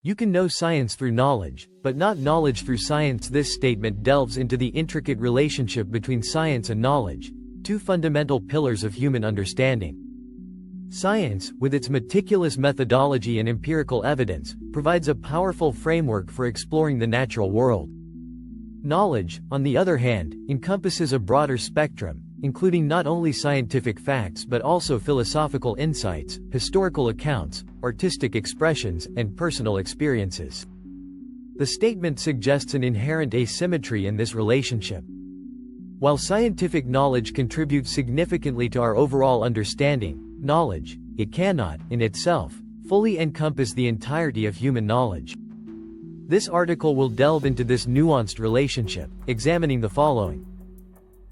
You can know science through knowledge, but not knowledge through science. This statement delves into the intricate relationship between science and knowledge, two fundamental pillars of human understanding. Science, with its meticulous methodology and empirical evidence, provides a powerful framework for exploring the natural world. Knowledge, on the other hand, encompasses a broader spectrum, including not only scientific facts but also philosophical insights, historical accounts, artistic expressions, and personal experiences. The statement suggests an inherent asymmetry in this relationship. While scientific knowledge contributes significantly to our overall understanding, knowledge, it cannot, in itself, fully encompass the entirety of human knowledge. This article will delve into this nuanced relationship, examining the following.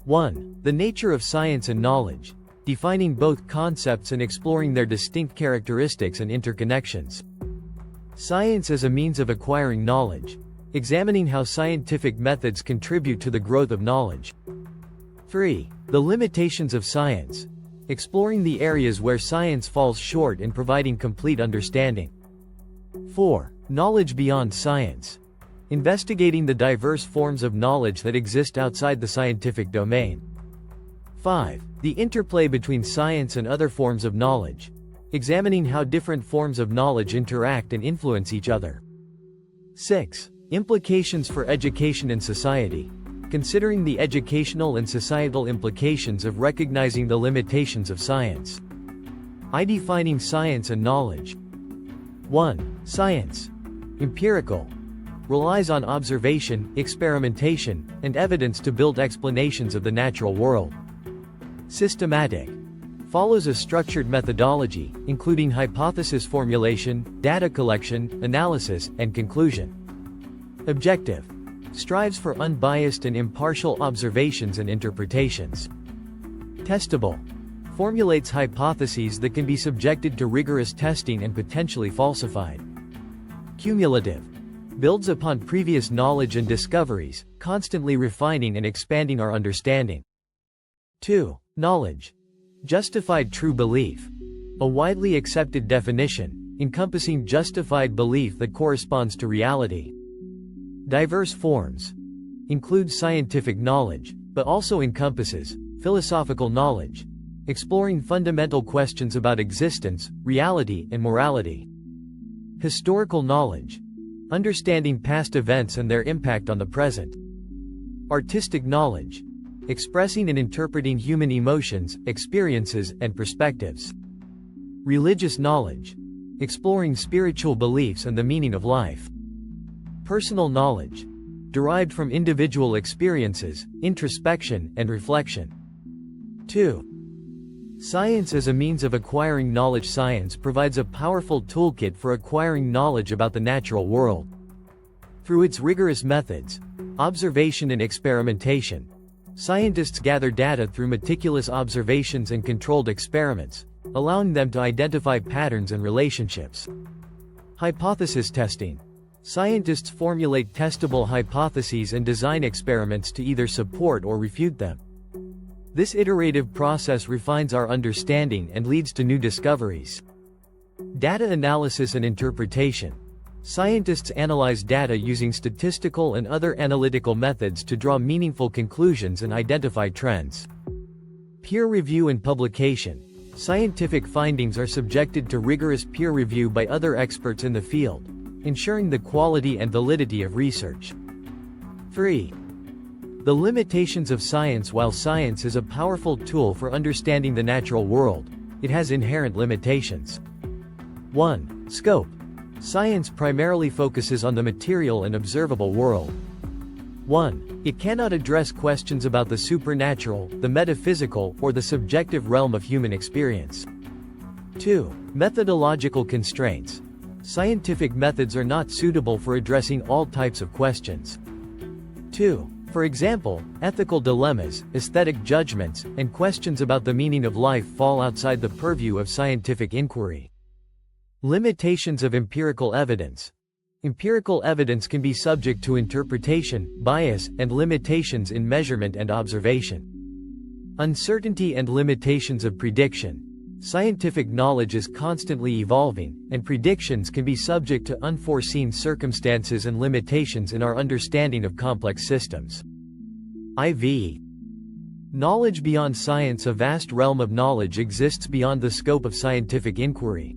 1. The nature of science and knowledge, defining both concepts and exploring their distinct characteristics and interconnections. Science as a means of acquiring knowledge, examining how scientific methods contribute to the growth of knowledge. 3. The limitations of science, exploring the areas where science falls short in providing complete understanding. 4. Knowledge beyond science, investigating the diverse forms of knowledge that exist outside the scientific domain. 5. The interplay between science and other forms of knowledge, examining how different forms of knowledge interact and influence each other. 6. Implications for education and society, considering the educational and societal implications of recognizing the limitations of science. Defining science and knowledge. 1. Science. Empirical. Relies on observation, experimentation, and evidence to build explanations of the natural world. Systematic. Follows a structured methodology, including hypothesis formulation, data collection, analysis, and conclusion. Objective. Strives for unbiased and impartial observations and interpretations. Testable. Formulates hypotheses that can be subjected to rigorous testing and potentially falsified. Cumulative. Builds upon previous knowledge and discoveries, constantly refining and expanding our understanding. 2. Knowledge. Justified true belief. A widely accepted definition, encompassing justified belief that corresponds to reality. Diverse forms. Includes scientific knowledge, but also encompasses philosophical knowledge, exploring fundamental questions about existence, reality, and morality. Historical knowledge. Understanding past events and their impact on the present. Artistic knowledge. Expressing and interpreting human emotions, experiences, and perspectives. Religious knowledge. Exploring spiritual beliefs and the meaning of life. Personal knowledge. Derived from individual experiences, introspection, and reflection. 2. Science as a means of acquiring knowledge. Science provides a powerful toolkit for acquiring knowledge about the natural world. Through its rigorous methods, observation and experimentation, scientists gather data through meticulous observations and controlled experiments, allowing them to identify patterns and relationships. Hypothesis testing. Scientists formulate testable hypotheses and design experiments to either support or refute them. This iterative process refines our understanding and leads to new discoveries. Data analysis and interpretation. Scientists analyze data using statistical and other analytical methods to draw meaningful conclusions and identify trends. Peer review and publication. Scientific findings are subjected to rigorous peer review by other experts in the field, ensuring the quality and validity of research. 3. The limitations of science. While science is a powerful tool for understanding the natural world, it has inherent limitations. 1. Scope. Science primarily focuses on the material and observable world. 1. It cannot address questions about the supernatural, the metaphysical, or the subjective realm of human experience. 2. Methodological constraints. Scientific methods are not suitable for addressing all types of questions. 2. For example, ethical dilemmas, aesthetic judgments, and questions about the meaning of life fall outside the purview of scientific inquiry. Limitations of empirical evidence. Empirical evidence can be subject to interpretation, bias, and limitations in measurement and observation. Uncertainty and limitations of prediction. Scientific knowledge is constantly evolving, and predictions can be subject to unforeseen circumstances and limitations in our understanding of complex systems. IV. Knowledge beyond science. A vast realm of knowledge exists beyond the scope of scientific inquiry.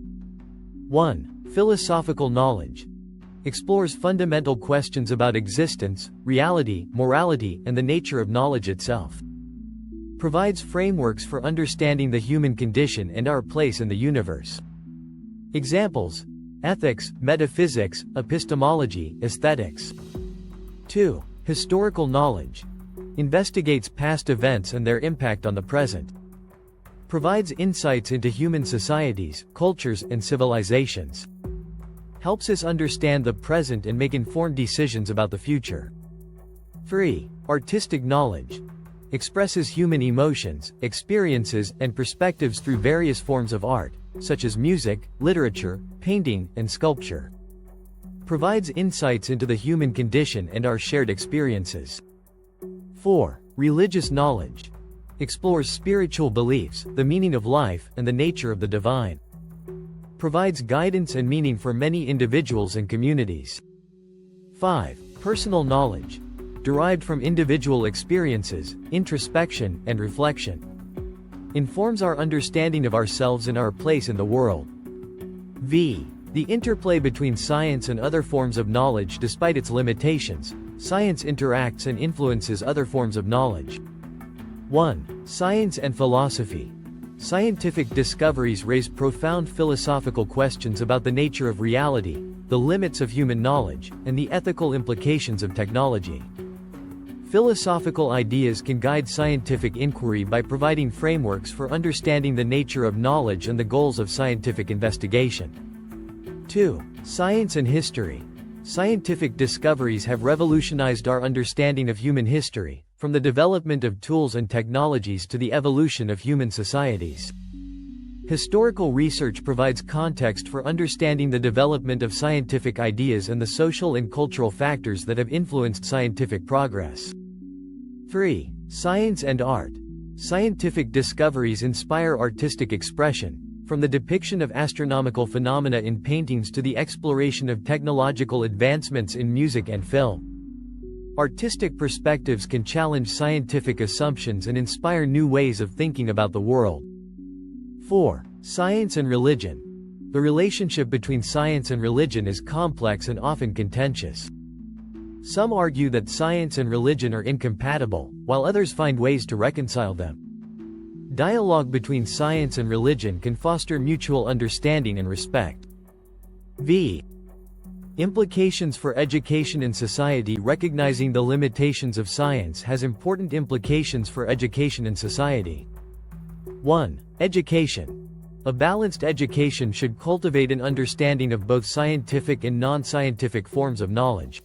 1. Philosophical knowledge. Explores fundamental questions about existence, reality, morality, and the nature of knowledge itself. Provides frameworks for understanding the human condition and our place in the universe. Examples: ethics, metaphysics, epistemology, aesthetics. 2. Historical knowledge. Investigates past events and their impact on the present. Provides insights into human societies, cultures, and civilizations. Helps us understand the present and make informed decisions about the future. 3. Artistic knowledge. Expresses human emotions, experiences, and perspectives through various forms of art, such as music, literature, painting, and sculpture. Provides insights into the human condition and our shared experiences. 4. Religious knowledge. Explores spiritual beliefs, the meaning of life, and the nature of the divine. Provides guidance and meaning for many individuals and communities. 5. Personal knowledge. Derived from individual experiences, introspection, and reflection. Informs our understanding of ourselves and our place in the world. V. The interplay between science and other forms of knowledge. Despite its limitations, science interacts and influences other forms of knowledge. 1. Science and philosophy. Scientific discoveries raise profound philosophical questions about the nature of reality, the limits of human knowledge, and the ethical implications of technology. Philosophical ideas can guide scientific inquiry by providing frameworks for understanding the nature of knowledge and the goals of scientific investigation. 2. Science and history. Scientific discoveries have revolutionized our understanding of human history, from the development of tools and technologies to the evolution of human societies. Historical research provides context for understanding the development of scientific ideas and the social and cultural factors that have influenced scientific progress. 3. Science and art. Scientific discoveries inspire artistic expression, from the depiction of astronomical phenomena in paintings to the exploration of technological advancements in music and film. Artistic perspectives can challenge scientific assumptions and inspire new ways of thinking about the world. 4. Science and religion. The relationship between science and religion is complex and often contentious. Some argue that science and religion are incompatible, while others find ways to reconcile them. Dialogue between science and religion can foster mutual understanding and respect. V. Implications for education and society. Recognizing the limitations of science has important implications for education and society. 1. Education. A balanced education should cultivate an understanding of both scientific and non-scientific forms of knowledge.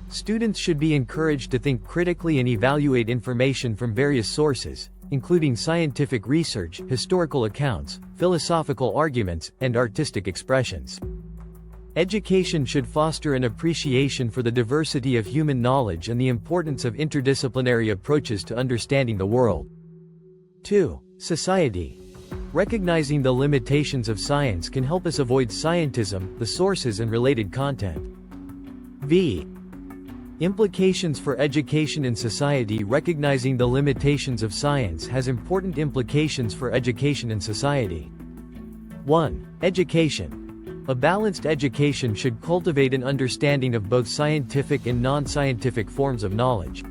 Students should be encouraged to think critically and evaluate information from various sources, including scientific research, historical accounts, philosophical arguments, and artistic expressions. Education should foster an appreciation for the diversity of human knowledge and the importance of interdisciplinary approaches to understanding the world. 2. Society. Recognizing the limitations of science can help us avoid scientism, the sources and related content. V. Implications for education and society. Recognizing the limitations of science has important implications for education and society. 1. Education. A balanced education should cultivate an understanding of both scientific and non-scientific forms of knowledge.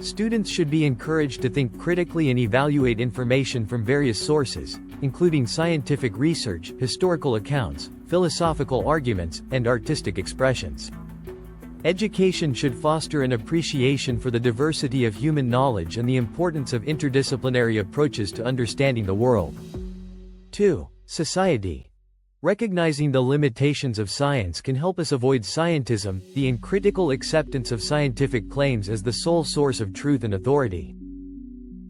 Students should be encouraged to think critically and evaluate information from various sources, including scientific research, historical accounts, philosophical arguments, and artistic expressions. Education should foster an appreciation for the diversity of human knowledge and the importance of interdisciplinary approaches to understanding the world. 2. Society. Recognizing the limitations of science can help us avoid scientism, the uncritical acceptance of scientific claims as the sole source of truth and authority.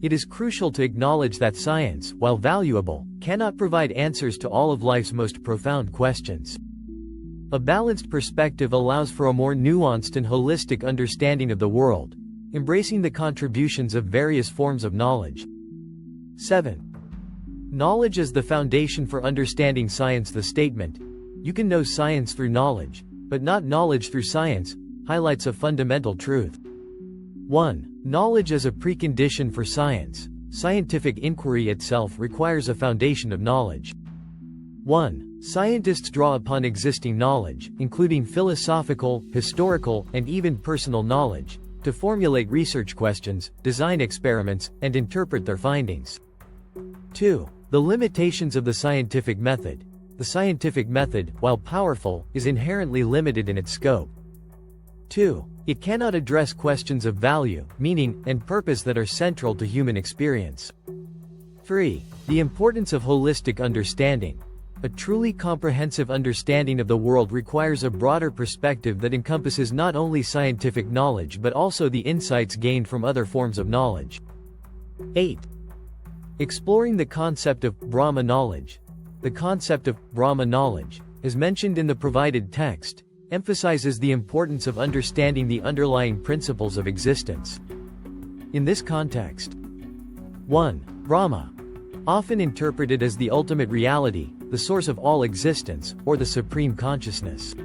It is crucial to acknowledge that science, while valuable, cannot provide answers to all of life's most profound questions. A balanced perspective allows for a more nuanced and holistic understanding of the world, embracing the contributions of various forms of knowledge. 7. Knowledge is the foundation for understanding science. The statement, "You can know science through knowledge, but not knowledge through science," highlights a fundamental truth. 1. Knowledge as a precondition for science. Scientific inquiry itself requires a foundation of knowledge. 1. Scientists draw upon existing knowledge, including philosophical, historical, and even personal knowledge, to formulate research questions, design experiments, and interpret their findings. 2. The limitations of the scientific method. The scientific method, while powerful, is inherently limited in its scope. 2. It cannot address questions of value, meaning, and purpose that are central to human experience. 3. The importance of holistic understanding. A truly comprehensive understanding of the world requires a broader perspective that encompasses not only scientific knowledge but also the insights gained from other forms of knowledge. 8. Exploring the concept of Brahma knowledge. The concept of Brahma knowledge, as mentioned in the provided text, emphasizes the importance of understanding the underlying principles of existence. In this context, 1. Brahma, often interpreted as the ultimate reality, the source of all existence, or the supreme consciousness.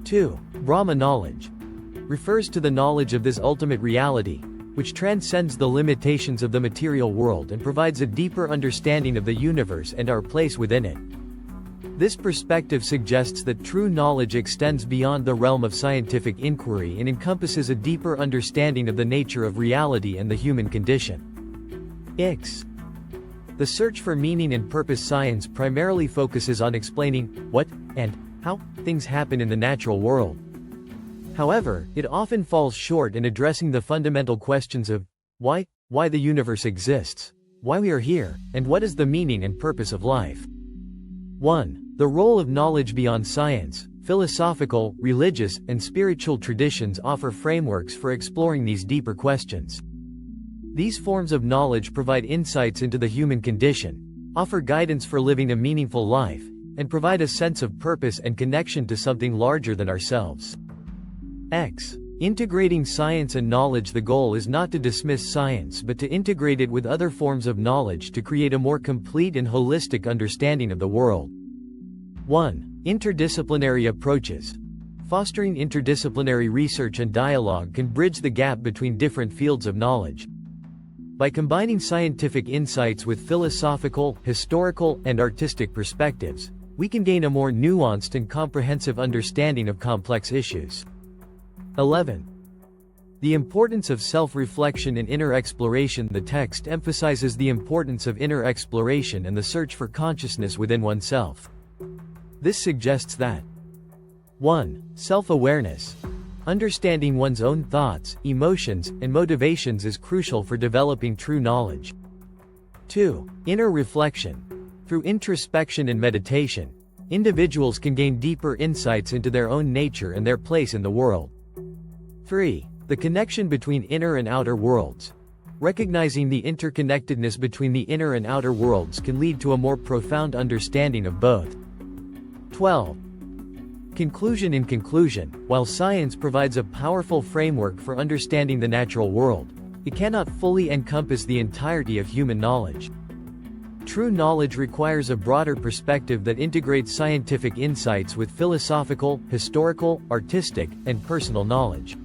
2. Brahma knowledge refers to the knowledge of this ultimate reality, which transcends the limitations of the material world and provides a deeper understanding of the universe and our place within it. This perspective suggests that true knowledge extends beyond the realm of scientific inquiry and encompasses a deeper understanding of the nature of reality and the human condition. X. The search for meaning and purpose. Science primarily focuses on explaining what and how things happen in the natural world. However, it often falls short in addressing the fundamental questions of why the universe exists, why we are here, and what is the meaning and purpose of life. 1. The role of knowledge beyond science. Philosophical, religious, and spiritual traditions offer frameworks for exploring these deeper questions. These forms of knowledge provide insights into the human condition, offer guidance for living a meaningful life, and provide a sense of purpose and connection to something larger than ourselves. X. Integrating science and knowledge. The goal is not to dismiss science but to integrate it with other forms of knowledge to create a more complete and holistic understanding of the world. 1. Interdisciplinary approaches. Fostering interdisciplinary research and dialogue can bridge the gap between different fields of knowledge. By combining scientific insights with philosophical, historical, and artistic perspectives, we can gain a more nuanced and comprehensive understanding of complex issues. 11. The importance of self-reflection and inner exploration. The text emphasizes the importance of inner exploration and the search for consciousness within oneself. This suggests that 1. Self-awareness. Understanding one's own thoughts, emotions, and motivations is crucial for developing true knowledge. 2. Inner reflection. Through introspection and meditation, individuals can gain deeper insights into their own nature and their place in the world. 3. The connection between inner and outer worlds. Recognizing the interconnectedness between the inner and outer worlds can lead to a more profound understanding of both. 12. Conclusion. In conclusion, while science provides a powerful framework for understanding the natural world, it cannot fully encompass the entirety of human knowledge. True knowledge requires a broader perspective that integrates scientific insights with philosophical, historical, artistic, and personal knowledge.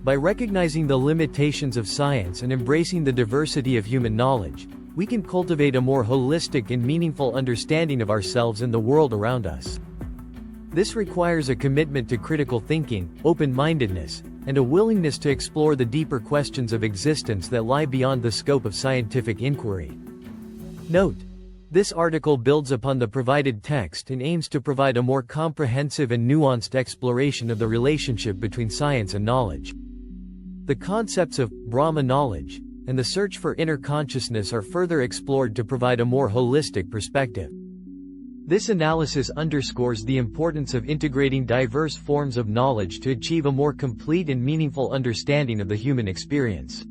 By recognizing the limitations of science and embracing the diversity of human knowledge, we can cultivate a more holistic and meaningful understanding of ourselves and the world around us. This requires a commitment to critical thinking, open-mindedness, and a willingness to explore the deeper questions of existence that lie beyond the scope of scientific inquiry. Note: this article builds upon the provided text and aims to provide a more comprehensive and nuanced exploration of the relationship between science and knowledge. The concepts of Brahma knowledge and the search for inner consciousness are further explored to provide a more holistic perspective. This analysis underscores the importance of integrating diverse forms of knowledge to achieve a more complete and meaningful understanding of the human experience.